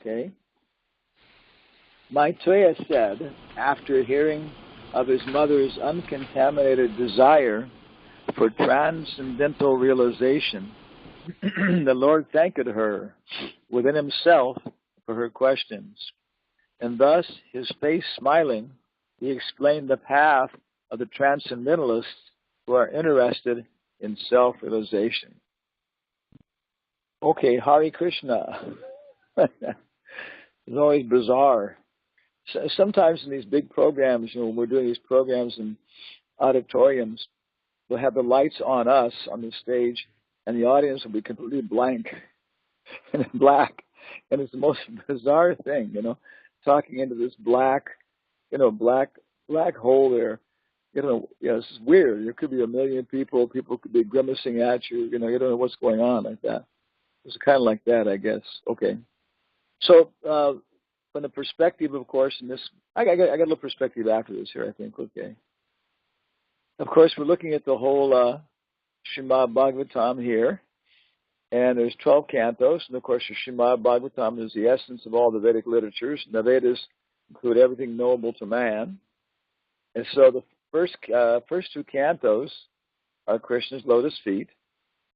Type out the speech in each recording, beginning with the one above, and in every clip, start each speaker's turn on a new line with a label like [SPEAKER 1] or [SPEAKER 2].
[SPEAKER 1] Okay. Maitreya said, after hearing of his mother's uncontaminated desire for transcendental realization, the Lord thanked her within himself for her questions. And thus, his face smiling, he explained the path of the transcendentalists who are interested in self-realization. Okay, Hare Krishna. It's always bizarre. Sometimes in these big programs, when we're doing these programs in auditoriums, we'll have the lights on us on the stage, and the audience will be completely blank and black. And it's the most bizarre thing, talking into this black hole there. This is weird. There could be a million people. People could be grimacing at you. You don't know what's going on like that. It's kind of like that, I guess. Okay. So, from the perspective, of course, in this, I got a little perspective after this here, I think. Okay. Of course, we're looking at the whole Srimad Bhagavatam here, and there's 12 cantos, and of course, the Srimad Bhagavatam is the essence of all the Vedic literatures, and the Vedas include everything knowable to man. And so the first two cantos are Krishna's lotus feet.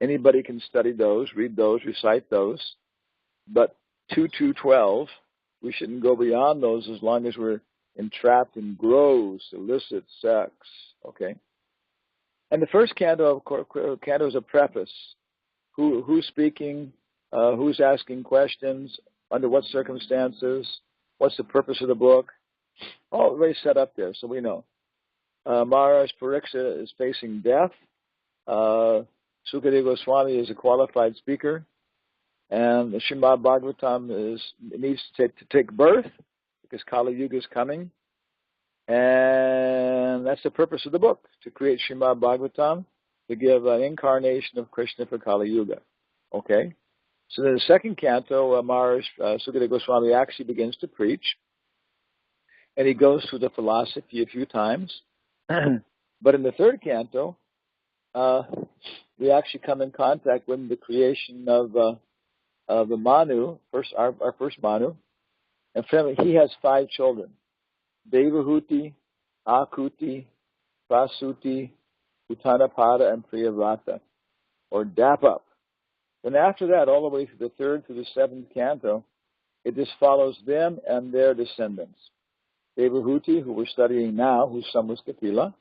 [SPEAKER 1] Anybody can study those, read those, recite those. But 2-12, we shouldn't go beyond those as long as we're entrapped in gross, illicit sex. Okay. And the first canto, of course, is a preface. Who's speaking? Who's asking questions? Under what circumstances? What's the purpose of the book? All already set up there, so we know. Maharaj Parikshit is facing death. Sukadeva Swami is a qualified speaker. And the Srimad Bhagavatam needs to take birth because Kali Yuga is coming. And that's the purpose of the book, to create Srimad Bhagavatam, to give an incarnation of Krishna for Kali Yuga. Okay? So then the second canto, Maharaj Sukadeva Goswami actually begins to preach. And he goes through the philosophy a few times. But in the third canto, we actually come in contact with the creation of the Manu, our first Manu. And he has 5 children: Devahuti, Akuti, Prasuti, Uttanapada, and Priyavrata, or dap up. Then after that, all the way through the 3rd through the 7th canto, it just follows them and their descendants. Devahuti, who we're studying now, whose son was Kapila;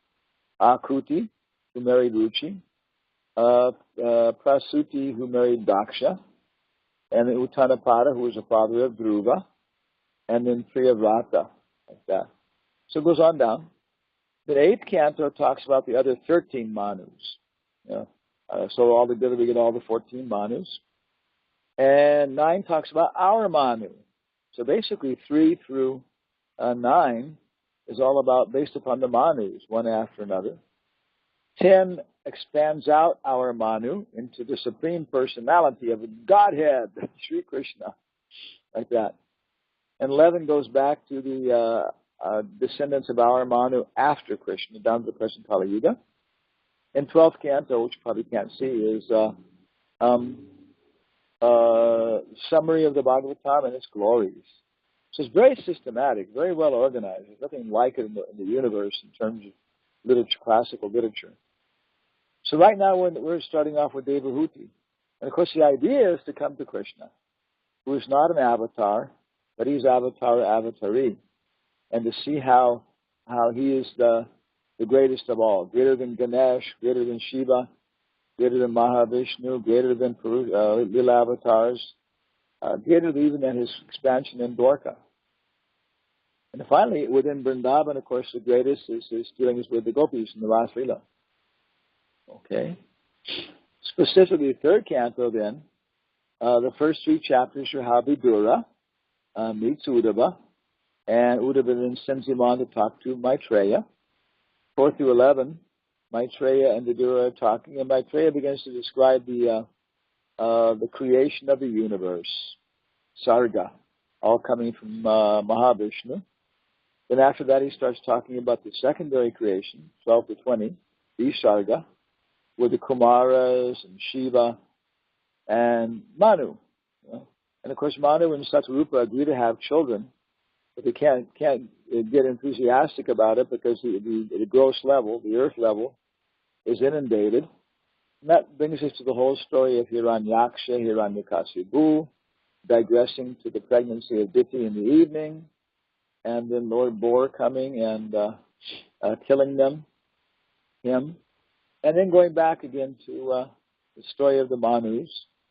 [SPEAKER 1] Akuti, who married Ruchi; Prasuti, who married Daksha; and then Uttanapada, who was the father of Dhruva; and then Priyavrata, like that. So it goes on down. The 8th canto talks about the other 13 Manus. So all together we get all the 14 Manus. And 9 talks about our Manu. So basically 3 through 9 is all about based upon the Manus, one after another. 10 expands out our Manu into the Supreme Personality of Godhead, Sri Krishna, like that. And 11 goes back to the descendants of our Manu after Krishna, down to the present Kali Yuga. And 12th canto, which you probably can't see, is summary of the Bhagavatam and its glories. So it's very systematic, very well organized. There's nothing like it in the universe in terms of literature, classical literature. So right now we're starting off with Devahuti. And of course the idea is to come to Krishna, who is not an avatar, but he's avatar avatari. And to see how he is the greatest of all, greater than Ganesh, greater than Shiva, greater than Mahavishnu, greater than Lila avatars, greater even than his expansion in Dwarka. And finally, within Vrindavan, of course, the greatest is his dealings with the gopis in the Ras Lila. Okay. Specifically, the 3rd canto, then, the first 3 chapters are how Vidura meets Uddhava, and Uddhava then sends him on to talk to Maitreya. 4 through 11, Maitreya and Vidura are talking, and Maitreya begins to describe the creation of the universe, Sarga, all coming from Mahavishnu. Then after that, he starts talking about the secondary creation, 12 to 20, Visarga, with the Kumaras and Shiva and Manu. And of course, Manu and Satyarupa agree to have children, but they can't get enthusiastic about it because the gross level, the earth level, is inundated. And that brings us to the whole story of Hiranyaksha, Hiranyakasipu, digressing to the pregnancy of Diti in the evening, and then Lord Boar coming and killing him, and then going back again to the story of the Manu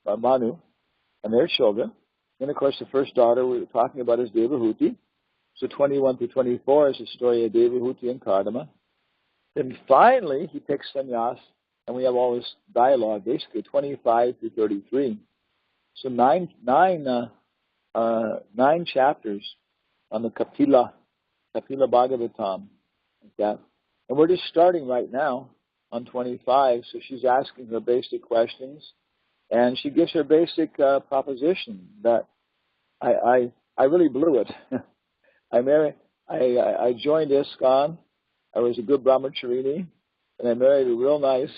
[SPEAKER 1] and their children. And of course, the first daughter we were talking about is Devahuti. So 21 to 24 is the story of Devahuti and Kardama. Then finally, he takes sannyas, and we have all this dialogue, basically 25 to 33. So nine chapters on the Kapila Bhagavatam, like that. And we're just starting right now on 25. So she's asking her basic questions, and she gives her basic proposition that I really blew it. I joined ISKCON. I was a good brahmacharini, and I married a real nice,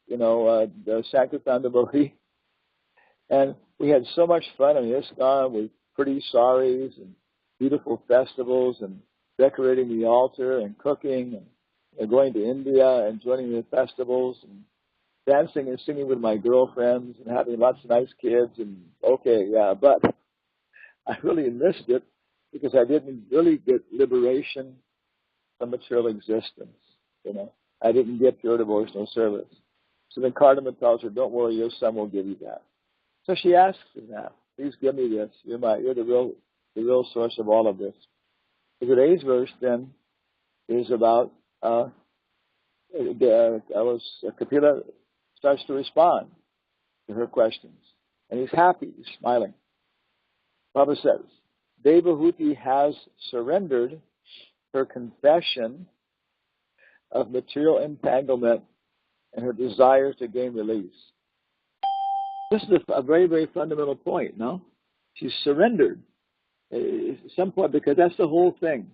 [SPEAKER 1] the Sankirtan devotee. And we had so much fun in ISKCON with pretty saris and beautiful festivals and decorating the altar and cooking and going to India and joining the festivals and dancing and singing with my girlfriends and having lots of nice kids. And but I really missed it because I didn't really get liberation from material existence. I didn't get pure devotional service. So then Kardama tells her, "Don't worry, your son will give you that." So she asks him that. "Please give me this. You're the real source of all of this." So today's verse then is about Kapila starts to respond to her questions, and he's happy, he's smiling. Prabhupada says, Devahuti has surrendered her confession of material entanglement and her desire to gain release. This is a very, very fundamental point, no? She's surrendered at some point, because that's the whole thing.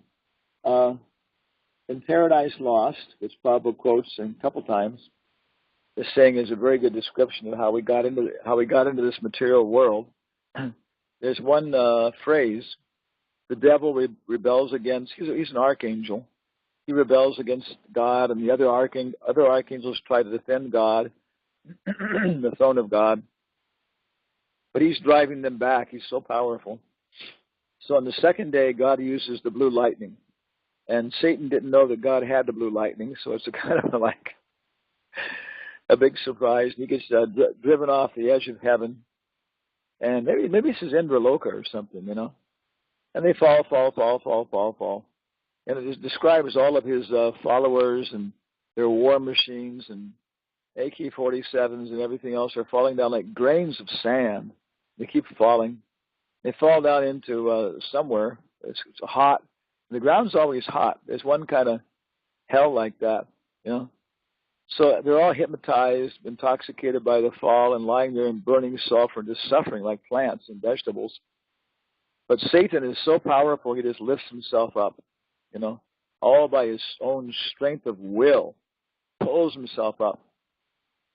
[SPEAKER 1] In Paradise Lost, which Prabhupada quotes a couple times, this saying is a very good description of how we got into this material world. There's one phrase: the devil rebels against. He's an archangel. He rebels against God, and the other archangels try to defend God, the throne of God. But he's driving them back. He's so powerful. So on the second day, God uses the blue lightning. And Satan didn't know that God had the blue lightning, so it's a kind of like a big surprise. And he gets driven off the edge of heaven. And maybe this is Indraloka or something, And they fall. And it describes all of his followers and their war machines and AK-47s and everything else are falling down like grains of sand. They keep falling. They fall down into somewhere. It's hot. The ground's always hot. There's one kind of hell like that, So they're all hypnotized, intoxicated by the fall, and lying there in burning sulfur, just suffering like plants and vegetables. But Satan is so powerful, he just lifts himself up, all by his own strength of will, pulls himself up.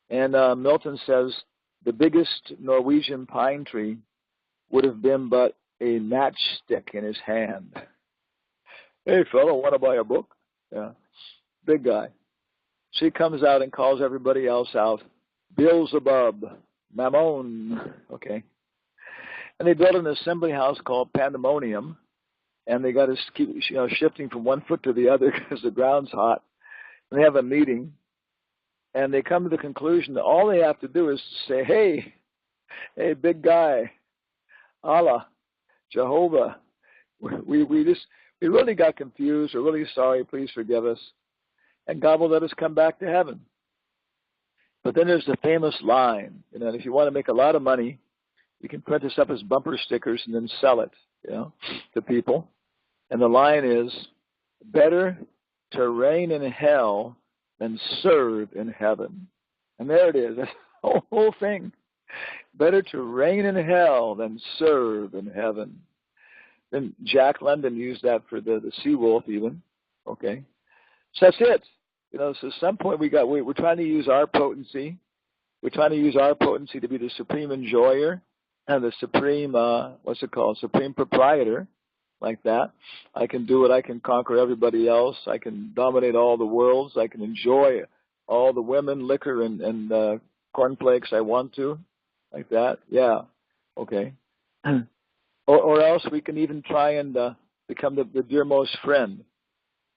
[SPEAKER 1] And Milton says the biggest Norwegian pine tree would have been but a matchstick in his hand. Hey, fellow, want to buy a book? Yeah, big guy. She comes out and calls everybody else out. Beelzebub, Mammon, okay. And they built an assembly house called Pandemonium, and they got to keep shifting from one foot to the other because the ground's hot. And they have a meeting, and they come to the conclusion that all they have to do is say, hey, big guy, Allah, Jehovah, we really got confused. We're really sorry. Please forgive us. And God will let us come back to heaven. But then there's the famous line, that if you want to make a lot of money, you can print this up as bumper stickers and then sell it, to people. And the line is, better to reign in hell than serve in heaven. And there it is. That's the whole thing. Better to reign in hell than serve in heaven. Then Jack London used that for the sea wolf even. Okay. So that's it. So at some point we're trying to use our potency. We're trying to use our potency to be the supreme enjoyer. the supreme, supreme proprietor, like that. I can do it. I can conquer everybody else. I can dominate all the worlds. I can enjoy all the women, liquor, and cornflakes I want to, like that. Yeah, okay. Or else we can even try and become the dearmost friend.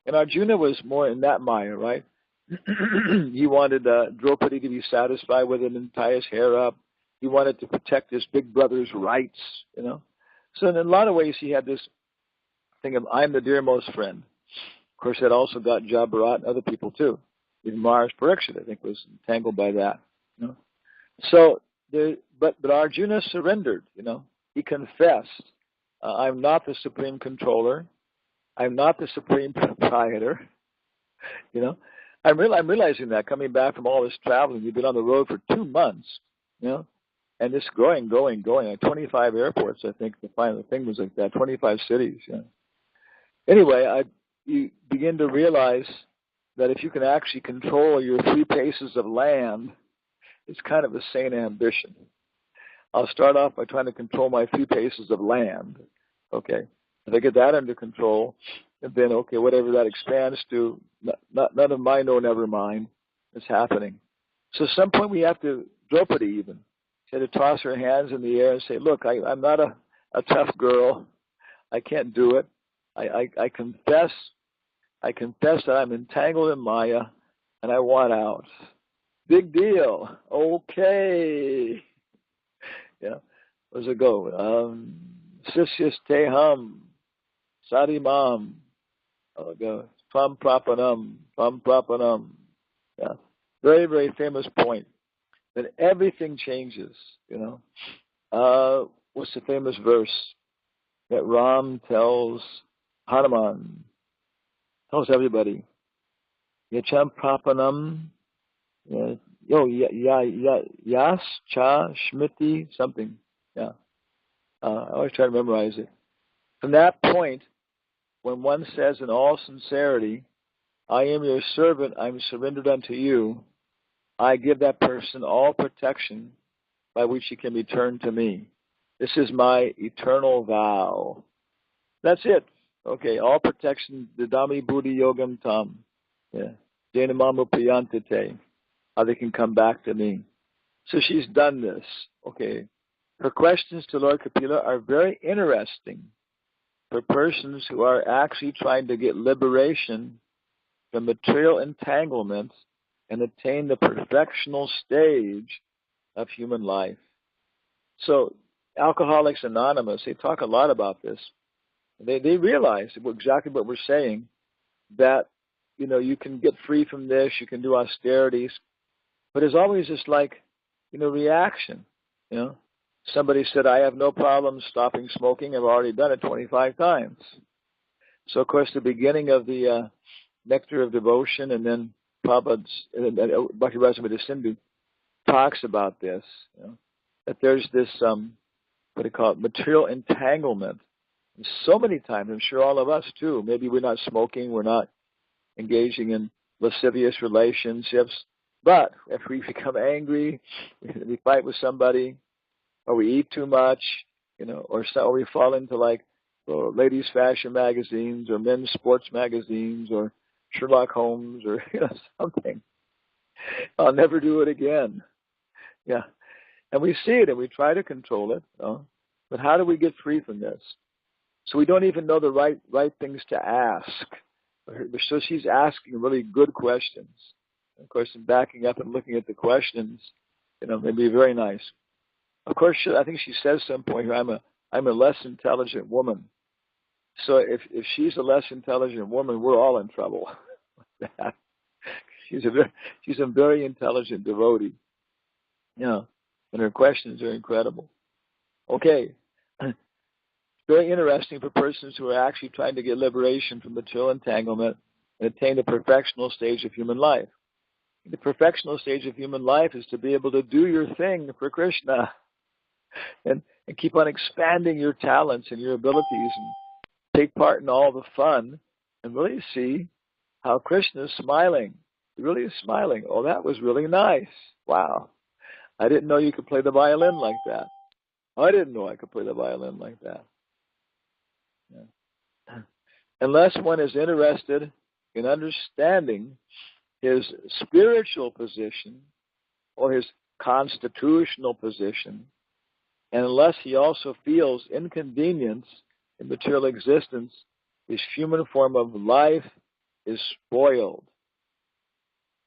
[SPEAKER 1] And Arjuna was more in that maya, right? He wanted Draupadi to be satisfied with him and tie his hair up. He wanted to protect his big brother's rights, you know. So in a lot of ways, he had this thing of, I'm the dearmost friend. Of course, that also got Jabarat and other people too. Even Maharaj Parikshit, I think, was entangled by that. You know? So, but Arjuna surrendered, you know. He confessed, I'm not the supreme controller. I'm not the supreme proprietor, you know. I'm realizing that coming back from all this traveling. We've been on the road for 2 months, you know, and it's going. Like 25 airports, I think. The final thing was like that, 25 cities. You know. Anyway, you begin to realize that if you can actually control your 3 paces of land, it's kind of a sane ambition. I'll start off by trying to control my 3 paces of land. Okay. If I get that under control, and then, okay, whatever that expands to, none of my no, never mind, is happening. So at some point we have to, Draupadi even, she had to toss her hands in the air and say, look, I'm not a tough girl. I can't do it. I confess that I'm entangled in Maya and I want out. Big deal. Okay. Yeah. Where's it go? Sisyas teham, sadimam. Oh, go. Tvam prapanam. Yeah. Very, very famous point. That everything changes, you know. What's the famous verse that Ram tells Hanuman? Tells everybody. Yacham prapanam. Yas cha shmiti something. Yeah. I always try to memorize it. From that point, when one says in all sincerity, I am your servant, I'm surrendered unto you, I give that person all protection by which he can be turned to me. This is my eternal vow. That's it. Okay, all protection, Didami Buddhi Yogam Tam. Yeah. Jainamamu Priyantate. How they can come back to me. So she's done this. Okay. Her questions to Lord Kapila are very interesting for persons who are actually trying to get liberation from material entanglement and attain the perfectional stage of human life. So Alcoholics Anonymous, they talk a lot about this. They realize exactly what we're saying, that, you know, you can get free from this, you can do austerities, but there's always this, like, you know, reaction, you know. Somebody said, I have no problem stopping smoking. I've already done it 25 times. So, of course, the beginning of the Nectar of Devotion, and then Prabhupada's, Bhakti Rasamrita Sindhu talks about this, you know, that there's this, what do you call it, material entanglement. And so many times, I'm sure all of us too, maybe we're not smoking, we're not engaging in lascivious relationships, but if we become angry, we fight with somebody, or we eat too much, you know, or we fall into like ladies' fashion magazines or men's sports magazines or Sherlock Holmes or, you know, something. I'll never do it again. Yeah. And we see it and we try to control it. You know? But how do we get free from this? So we don't even know the right things to ask. So she's asking really good questions. Of course, in backing up and looking at the questions, you know, they'd be very nice. Of course, I think she says at some point here, I'm a less intelligent woman. So if she's a less intelligent woman, we're all in trouble. She's a very intelligent devotee. You know, and her questions are incredible. Okay. Very interesting for persons who are actually trying to get liberation from material entanglement and attain the perfectional stage of human life. The perfectional stage of human life is to be able to do your thing for Krishna and keep on expanding your talents and your abilities and take part in all the fun and really see how Krishna is smiling. He really is smiling. Oh, that was really nice. Wow. I didn't know you could play the violin like that. I didn't know I could play the violin like that. Yeah. Unless one is interested in understanding his spiritual position or his constitutional position, and unless he also feels inconvenience in material existence, his human form of life is spoiled.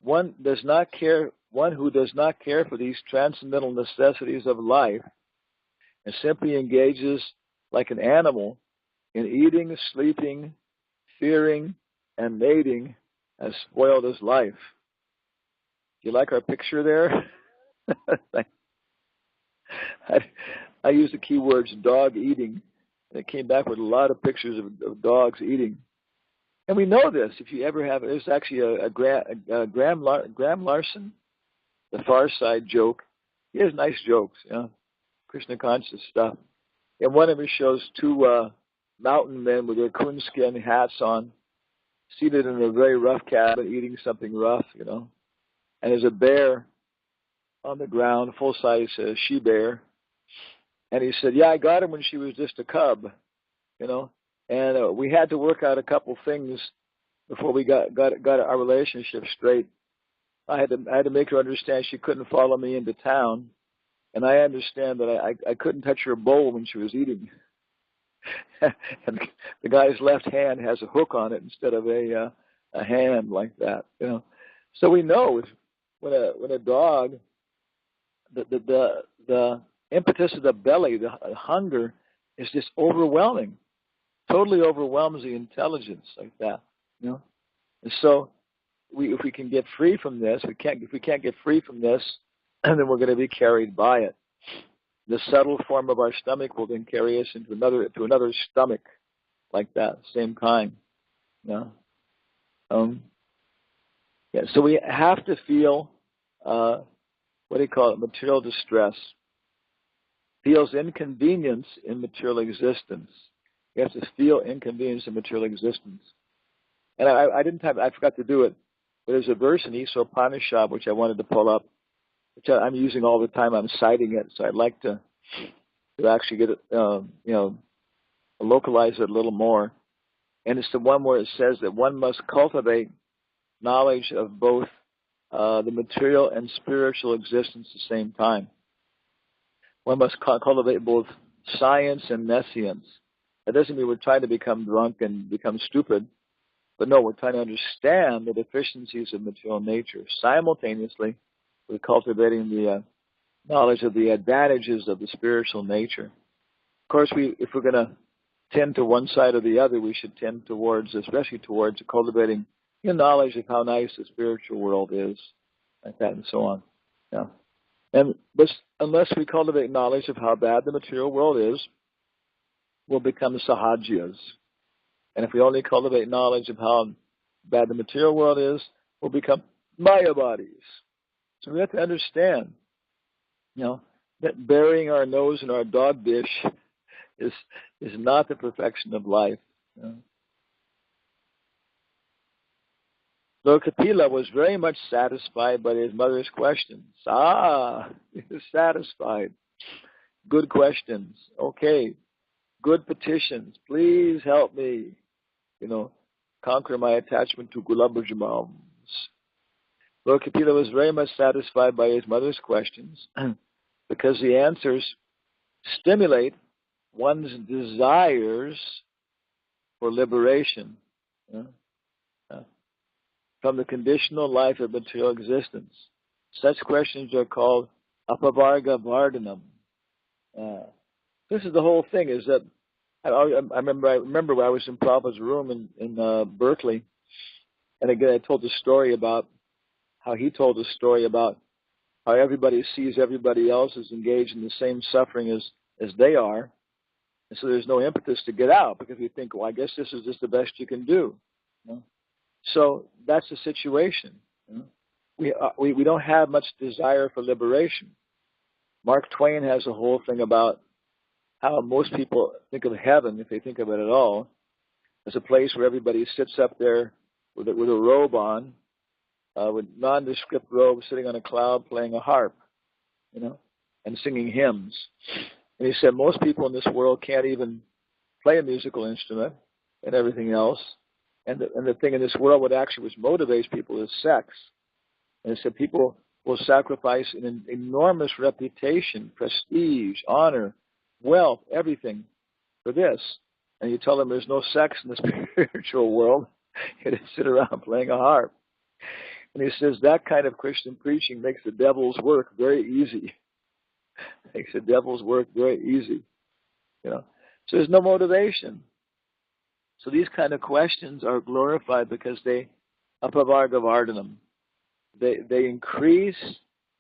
[SPEAKER 1] One who does not care for these transcendental necessities of life and simply engages like an animal in eating, sleeping, fearing, and mating has spoiled his life. Do you like our picture there? I used the keywords dog eating, and it came back with a lot of pictures of dogs eating. And we know this. If you ever have, there's actually a Graham Larson, the Far Side joke. He has nice jokes, Krishna conscious stuff. And one of them shows two mountain men with their coonskin hats on, seated in a very rough cabin, eating something rough, And there's a bear on the ground, full-size she-bear. And he said, I got her when she was just a cub, And we had to work out a couple things before we got our relationship straight. I had to make her understand she couldn't follow me into town, and I understand that I couldn't touch her bowl when she was eating. And the guy's left hand has a hook on it instead of a hand like that, So we know when a dog, the impetus of the belly, the hunger, is just overwhelming. Totally overwhelms the intelligence like that, And so, if we can get free from this, if we can't get free from this, then we're going to be carried by it. The subtle form of our stomach will then carry us into another stomach, like that, same kind. So we have to feel material distress. Feels inconvenience in material existence. You have to feel inconvenience in material existence. And I forgot to do it, but there's a verse in Upanishad which I wanted to pull up, which I'm using all the time. I'm citing it, so I'd like to actually get it, localize it a little more. And it's the one where it says that one must cultivate knowledge of both the material and spiritual existence at the same time. One must cultivate both science and nescience. That doesn't mean we're trying to become drunk and become stupid, but no, we're trying to understand the deficiencies of material nature simultaneously with cultivating the knowledge of the advantages of the spiritual nature. Of course, if we're going to tend to one side or the other, we should tend especially towards cultivating knowledge of how nice the spiritual world is, like that and so on. But unless we cultivate knowledge of how bad the material world is, we'll become sahajas. And if we only cultivate knowledge of how bad the material world is, we'll become maya bodies. So we have to understand, that burying our nose in our dog dish is not the perfection of life. Lord Kapila was very much satisfied by his mother's questions. He was satisfied. Good questions. Okay. Good petitions. Please help me, conquer my attachment to Gulabujamams. Lord Kapila was very much satisfied by his mother's questions because the answers stimulate one's desires for liberation from the conditional life of material existence. Such questions are called apavarga vardhanam. This is the whole thing, is that I remember when I was in Prabhupada's room in Berkeley, and again I told the story about how he told the story about how everybody sees everybody else is engaged in the same suffering as they are, and so there's no impetus to get out because we think, well, I guess this is just the best you can do. So that's the situation. We don't have much desire for liberation. Mark Twain has a whole thing about how most people think of heaven, if they think of it at all, as a place where everybody sits up there with a robe on, with nondescript robe, sitting on a cloud playing a harp, and singing hymns. And he said most people in this world can't even play a musical instrument and everything else. And the thing in this world, which motivates people is sex. And he said people will sacrifice an enormous reputation, prestige, honor, wealth, everything for this. And you tell them there's no sex in the spiritual world, you just sit around playing a harp. And he says that kind of Christian preaching makes the devil's work very easy. Makes the devil's work very easy. So there's no motivation. So these kind of questions are glorified because they apavargavardhanam. They increase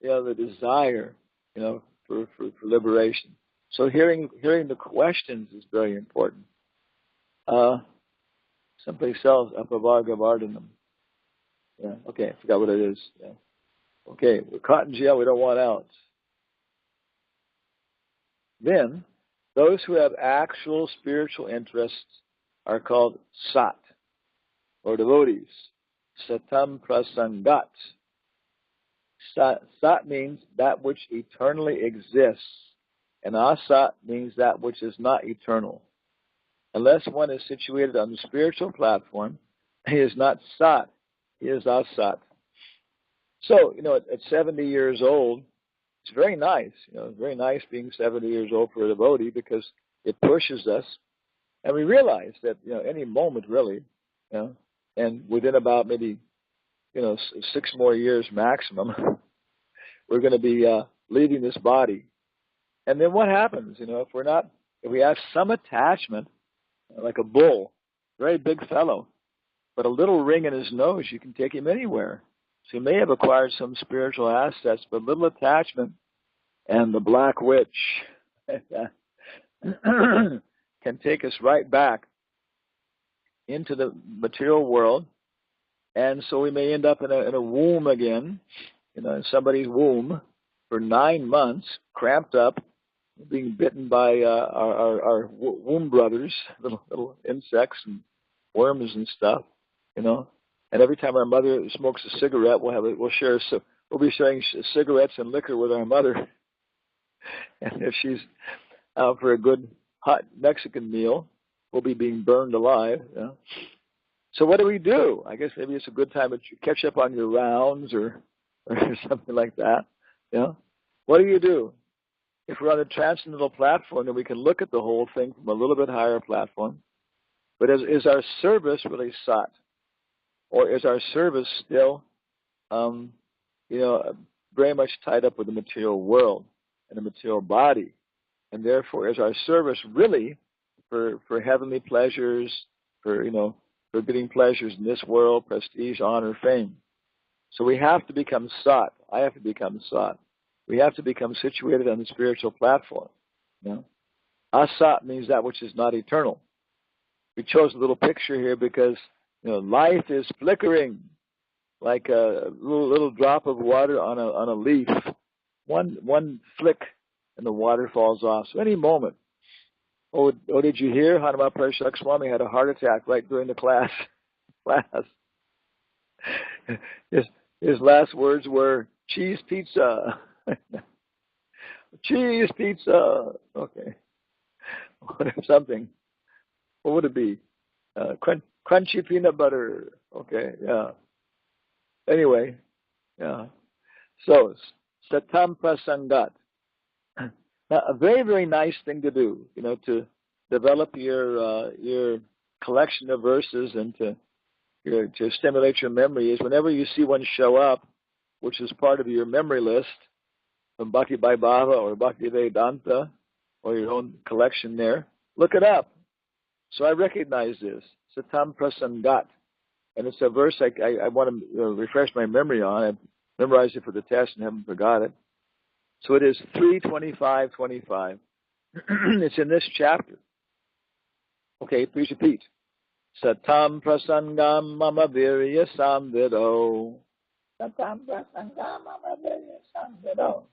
[SPEAKER 1] the desire for liberation. So hearing the questions is very important. Someplace else, apavargavardhanam. Yeah, okay, I forgot what it is. Yeah. Okay, we're caught in jail, we don't want out. Then, those who have actual spiritual interests are called sat, or devotees. Satam prasangat. Sat means that which eternally exists, and asat means that which is not eternal. Unless one is situated on the spiritual platform, he is not sat, he is asat. So, at 70 years old, it's very nice. It's very nice being 70 years old for a devotee because it pushes us. And we realize that, any moment really, and within about maybe, 6 more years maximum, we're going to be leaving this body. And then what happens? If we have some attachment, like a bull, very big fellow, but a little ring in his nose, you can take him anywhere. So he may have acquired some spiritual assets, but little attachment, and the black witch can take us right back into the material world. And so we may end up in a womb again, in somebody's womb for 9 months, cramped up, being bitten by our womb brothers, little insects and worms and stuff, And every time our mother smokes a cigarette, we'll be sharing cigarettes and liquor with our mother. And if she's out for a good hot Mexican meal, we'll be being burned alive. So what do? I guess maybe it's a good time to catch up on your rounds or something like that. What do? If we're on the transcendental platform, then we can look at the whole thing from a little bit higher platform. But is our service really sat? Or is our service still, very much tied up with the material world and the material body? And therefore, is our service really for heavenly pleasures, for getting pleasures in this world, prestige, honor, fame? So we have to become sat. I have to become sat. We have to become situated on the spiritual platform. Asat means that which is not eternal. We chose a little picture here because life is flickering like a little drop of water on a leaf. One flick and the water falls off. So any moment. Oh, did you hear? Hanumatpresaka Swami had a heart attack right during the class. His last words were, cheese pizza. Cheese pizza. Okay. Something. What would it be? Crunchy peanut butter. Okay, yeah. Anyway, yeah. So, satam prasangat. Now, a very, very nice thing to do, to develop your collection of verses and to stimulate your memory is whenever you see one show up, which is part of your memory list from Bhakti Vaibhava or Bhakti Vedanta or your own collection there, look it up. So I recognize this, satam prasangat. And it's a verse I want to refresh my memory on. I've memorized it for the test and haven't forgot it. So it is 3:25:25. It's in this chapter. Okay, please repeat. Satam prasangam mama virya samvido. Satam prasangam mama virya samvido.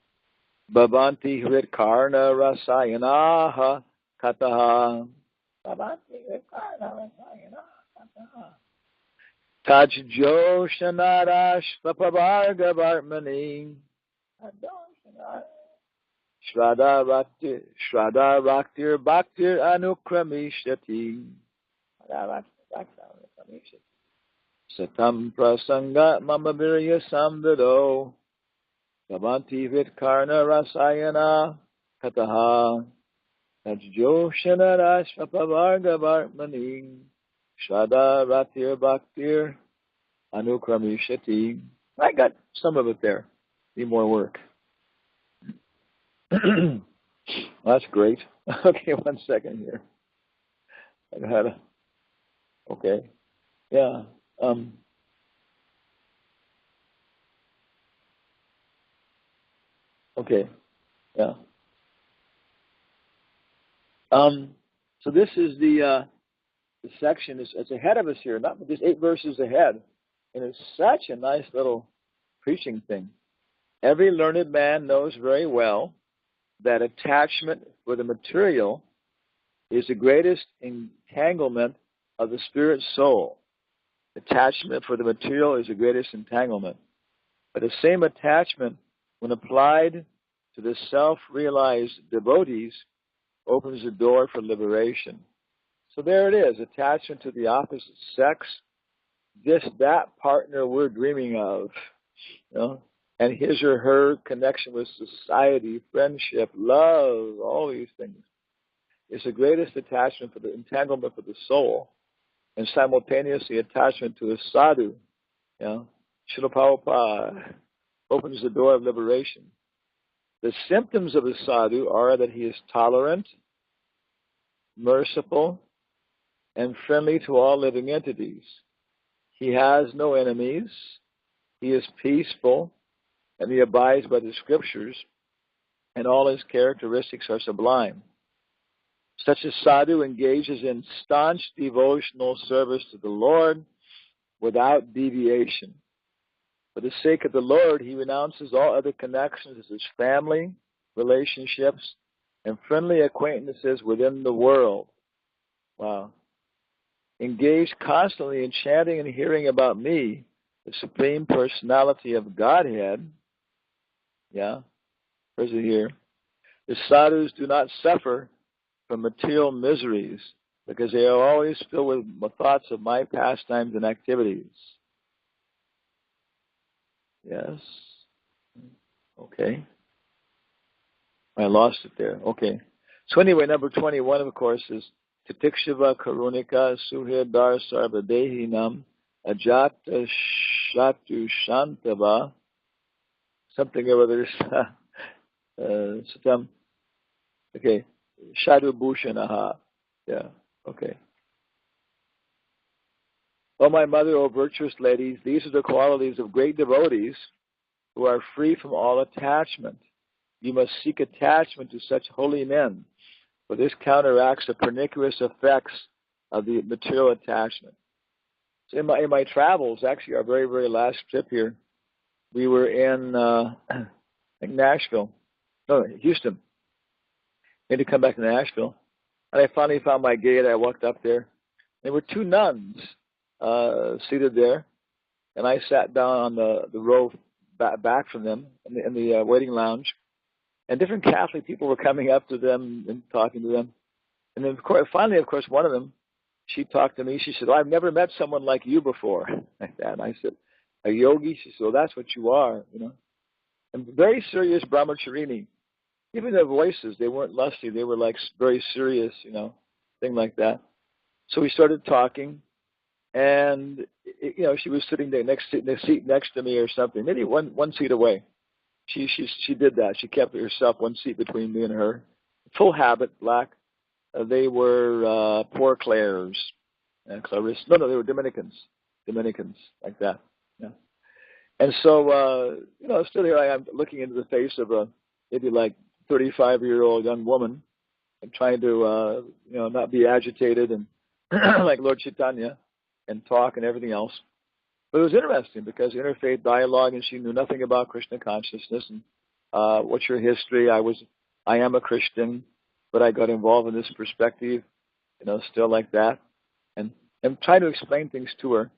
[SPEAKER 1] Bhavanti hritkarna rasayanaha kataha. Bhavanti hritkarna rasayanaha kataha. Tajjo shanarash papavarga varmani. Shraddha Raktir Bhaktir Anukramishati. Satam Prasanga Mama Virya Samvido. Savanti Vitkarna Rasayana Kataha. Tajjoshana Rashvapavarga Vartmani. Shraddha Raktir Bhaktir Anukramishati. I got some of it there. Need more work. That's great. Okay, 1 second here. I had a, okay. Yeah. Okay. Yeah. So this is the section. It's ahead of us here, not just 8 verses ahead, and it's such a nice little preaching thing. Every learned man knows very well that attachment for the material is the greatest entanglement of the spirit soul. Attachment for the material is the greatest entanglement. But the same attachment, when applied to the self-realized devotees, opens the door for liberation. So there it is, attachment to the opposite sex, just that partner we're dreaming of, you know, and his or her connection with society, friendship, love, all these things. It's the greatest attachment for the entanglement for the soul, and simultaneously attachment to a sadhu, you know, Srila Prabhupada opens the door of liberation. The symptoms of a sadhu are that he is tolerant, merciful, and friendly to all living entities. He has no enemies. He is peaceful, and he abides by the scriptures, and all his characteristics are sublime. Such a sadhu engages in staunch devotional service to the Lord without deviation. For the sake of the Lord, he renounces all other connections as his family, relationships, and friendly acquaintances within the world. Wow. Engaged constantly in chanting and hearing about me, the Supreme Personality of Godhead. Yeah, where's it here? The sadhus do not suffer from material miseries because they are always filled with thoughts of my pastimes and activities. Yes. Okay. I lost it there. Okay. So anyway, number 21, of course, is Titikshava Karunika Suhridar Sarvadehinam Ajata Shatu Shantava something or other. Satam. Okay. Shadu Bhushanaha. Yeah. Okay. O my mother, O virtuous ladies, these are the qualities of great devotees who are free from all attachment. You must seek attachment to such holy men, for this counteracts the pernicious effects of the material attachment. So in my travels, actually our very, very last trip here, we were in I think Nashville. No, Houston. I had to come back to Nashville. And I finally found my gate. I walked up there. There were 2 nuns seated there, and I sat down on the row back from them in the waiting lounge. And different Catholic people were coming up to them and talking to them. And then, finally, of course, one of them, she talked to me. She said, "Oh, I've never met someone like you before." Like that. And I said, "A yogi?" She said, "Well, that's what you are, you know." And very serious brahmacharini. Even their voices, they weren't lusty. They were like very serious, you know, thing like that. So we started talking, and you know, she was sitting there in the seat next to me or something, maybe one seat away. She did that. She kept herself 1 seat between me and her. Full habit, black. They were Poor Clares, Clarice. No, they were Dominicans, like that. Yeah. And so, you know, still here I am looking into the face of a maybe like 35-year-old young woman and trying to, you know, not be agitated and like Lord Chaitanya and talk and everything else. But it was interesting because interfaith dialogue, and she knew nothing about Krishna consciousness. And what's your history? I am a Christian, but I got involved in this perspective, you know, still like that. And I'm trying to explain things to her.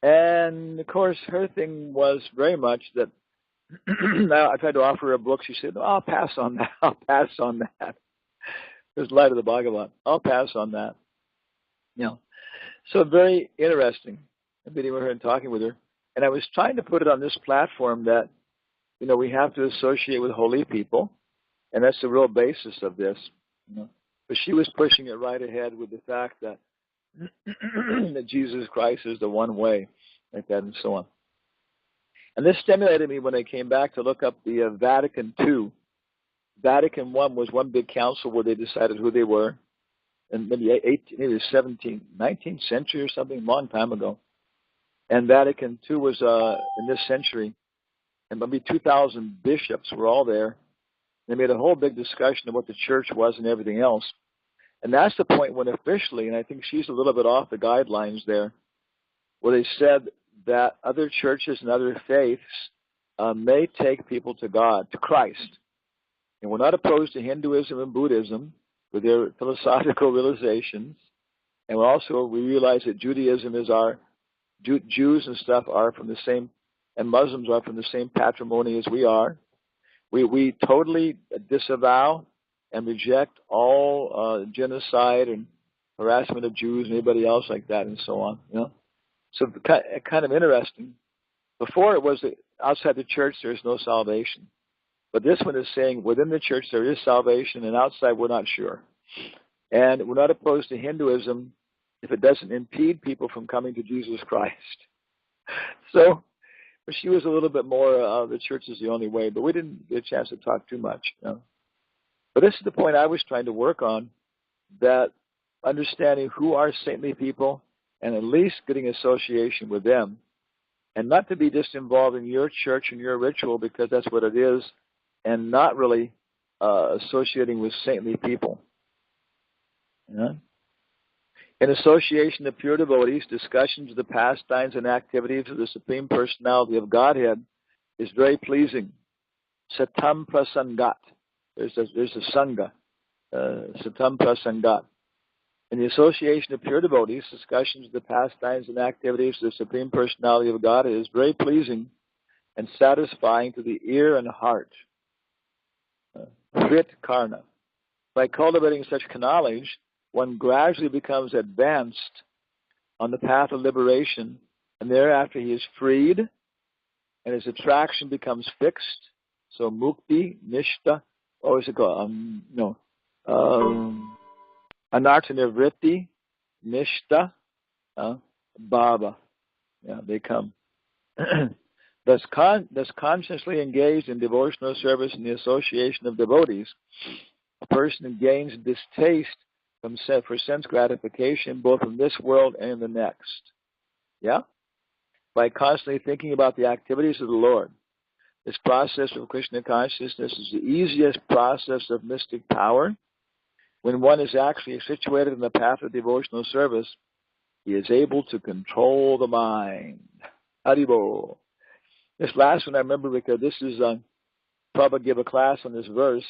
[SPEAKER 1] And, of course, her thing was very much that Now, I tried to offer her a book. She said, "No, I'll pass on that. I'll pass on that." There's light of the Bhagavan. I'll pass on that. You know, so very interesting meeting with her and talking with her. And I was trying to put it on this platform that, we have to associate with holy people, and that's the real basis of this. But she was pushing it right ahead with the fact that that Jesus Christ is the one way, like that, and so on. And this stimulated me when I came back to look up the Vatican II. Vatican I was one big council where they decided who they were, and maybe 19th century or something, a long time ago. And Vatican II was in this century, and maybe 2,000 bishops were all there. They made a whole big discussion of what the church was and everything else. And that's the point when officially, and I think she's a little bit off the guidelines there, where they said that other churches and other faiths may take people to God, to Christ. And we're not opposed to Hinduism and Buddhism with their philosophical realizations. And we realize that Judaism is Jews and stuff are from the same, and Muslims are from the same patrimony as we are. We totally disavow and reject all genocide and harassment of Jews and anybody else like that, and so on. So kind of interesting. Before it was that outside the church there is no salvation, but this one is saying within the church there is salvation, and outside we're not sure. And we're not opposed to Hinduism if it doesn't impede people from coming to Jesus Christ. So, but she was a little bit more the church is the only way, but we didn't get a chance to talk too much. But this is the point I was trying to work on, that understanding who are saintly people and at least getting association with them, and not to be just involved in your church and your ritual because that's what it is, and not really associating with saintly people. In association of pure devotees, discussions of the pastimes and activities of the Supreme Personality of Godhead is very pleasing. Satam prasangat. There's a sangha. Satam prasangat. In the association of pure devotees, discussions of the pastimes and activities of the Supreme Personality of Godhead is very pleasing and satisfying to the ear and heart. Hrit karna. By cultivating such knowledge, one gradually becomes advanced on the path of liberation, and thereafter he is freed, and his attraction becomes fixed. So mukti, nishta, what is it called? Anarthanivritti, nishta, bhava. Yeah, they come. Thus consciously engaged in devotional service in the association of devotees, a person gains distaste for sense gratification both in this world and in the next. Yeah? By constantly thinking about the activities of the Lord. This process of Krishna consciousness is the easiest process of mystic power. When one is actually situated in the path of devotional service, he is able to control the mind. Haribo. This last one I remember because this is, Prabhupada gave a class on this verse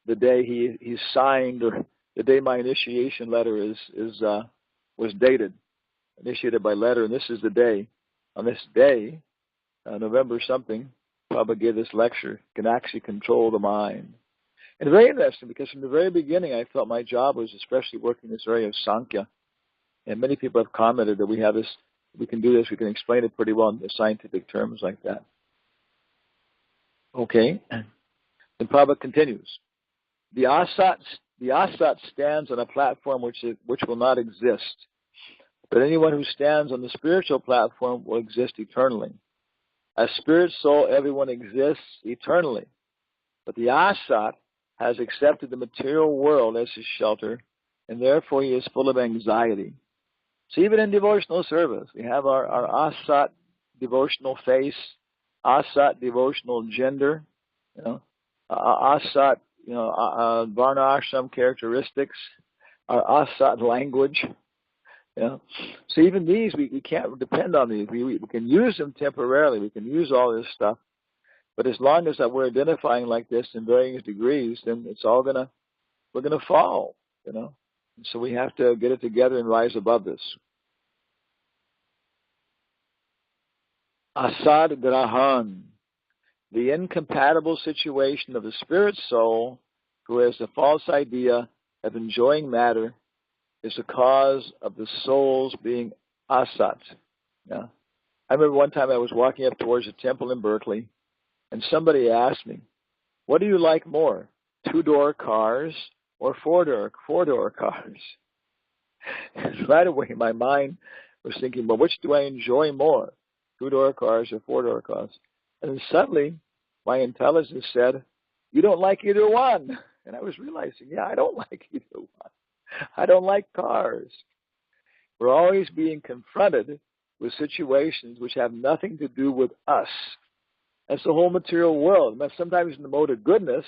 [SPEAKER 1] the day he signed, or the day my initiation letter was dated, initiated by letter, and this is the day. On this day, November something, Prabhupada gave this lecture, can actually control the mind. And very interesting because from the very beginning I felt my job was especially working in this area of Sankhya. And many people have commented that we can do this, we can explain it pretty well in the scientific terms like that. Okay. And Prabhupada continues. The asat stands on a platform which will not exist. But anyone who stands on the spiritual platform will exist eternally. As spirit soul, everyone exists eternally. But the asat has accepted the material world as his shelter, and therefore he is full of anxiety. So even in devotional service, we have our asat devotional face, asat devotional gender, asat, varna ashram characteristics, our asat language. So even these, we can't depend on these. We can use them temporarily. We can use all this stuff. But as long as we're identifying like this in varying degrees, then we're gonna fall, And so we have to get it together and rise above this. Asad grahan. the incompatible situation of the spirit soul who has the false idea of enjoying matter is the cause of the soul's being asat. Yeah. I remember one time I was walking up towards a temple in Berkeley, and somebody asked me, what do you like more, 2-door cars or 4-door cars? And right away my mind was thinking, well, which do I enjoy more, 2-door cars or 4-door cars? And then suddenly my intelligence said, you don't like either one. And I was realizing, yeah, I don't like either one. I don't like cars. We're always being confronted with situations which have nothing to do with us. That's the whole material world. Sometimes in the mode of goodness,